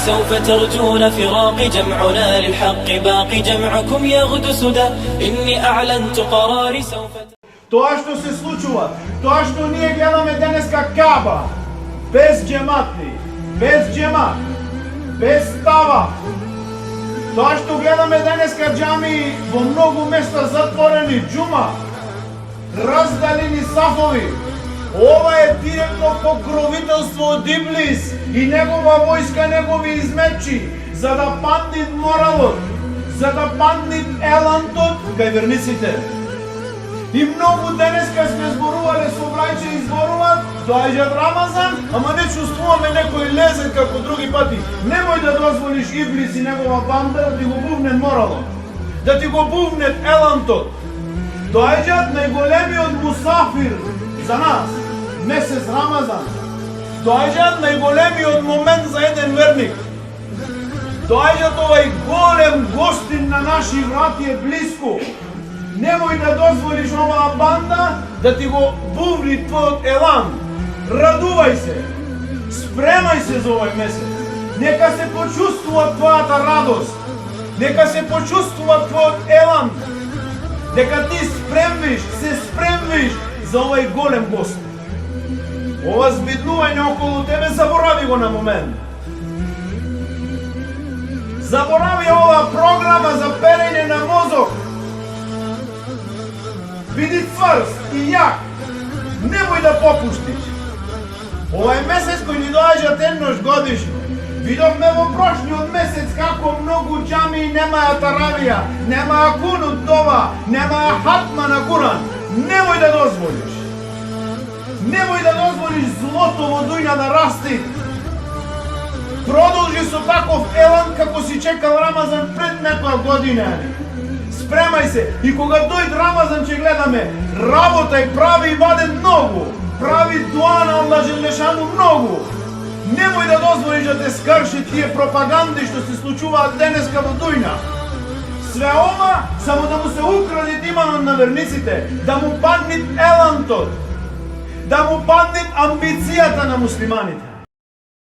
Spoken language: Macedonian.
سوف ترجون فراق جمعنا للحق باقي جمعكم يغدو سدى إني أعلنت قراري سوف Тоа што се случува, тоа што ние гледаме денеска Каба, без џематли, без џемат, без тава. Тоа што гледаме денеска џамии во многу места затворени, џума, раздалени сафови. Ова е директно покровителство од Иблис и негова војска, негови измечи, за да паднит моралот, за да паднит елантот кај верниците. И многу денеска сме зборувале со браќа и зборуваат, доаѓа Рамазан, ама не чувствуваме некој лезет како други пати. Немој да дозволиш Иблис и негова банда да ти го бувнет моралот, да ти го бувнет елантот. Доаѓаат најголемиот мусафир за нас, месец Рамазан. Доаѓаат најголемиот момент за еден верник. Доаѓаат овај голем гостин на наши врати е блиско. Немој да дозволиш оваа банда да ти го бувни твојот елан. Радувај се. Спремај се за овој месец. Нека се почувствува твојата радост. Нека се почувствува твојот елан. Нека ти се спремвиш за овој голем гост. Ова збиднување околу тебе заборави го на момент. Заборави оваа програма за перење на мозок. Биди цврст и јак. Немој да попуштиш. Ова е месец кој ни доаѓа еднош годишно. Видовме во прошниот месец како многу џамии немаја таравија, немаја кунут това, немаја хатма на Куран. Немој да дозволиш. Немој да дозволиш злото во дујна да расти. Продолжи со таков елан како си чекал Рамазан пред некоја година. Спремај се и кога дојде Рамазан ќе гледаме, работај, прави ибадет многу, прави дуа на Аллах Желешану многу. Немој да дозволиш да те скрши тие пропаганди што се случуваат денеска во дујна. Све ова само да му се украде иманот на верниците, да му паднит елантот, да му паднит амбицијата на муслиманите.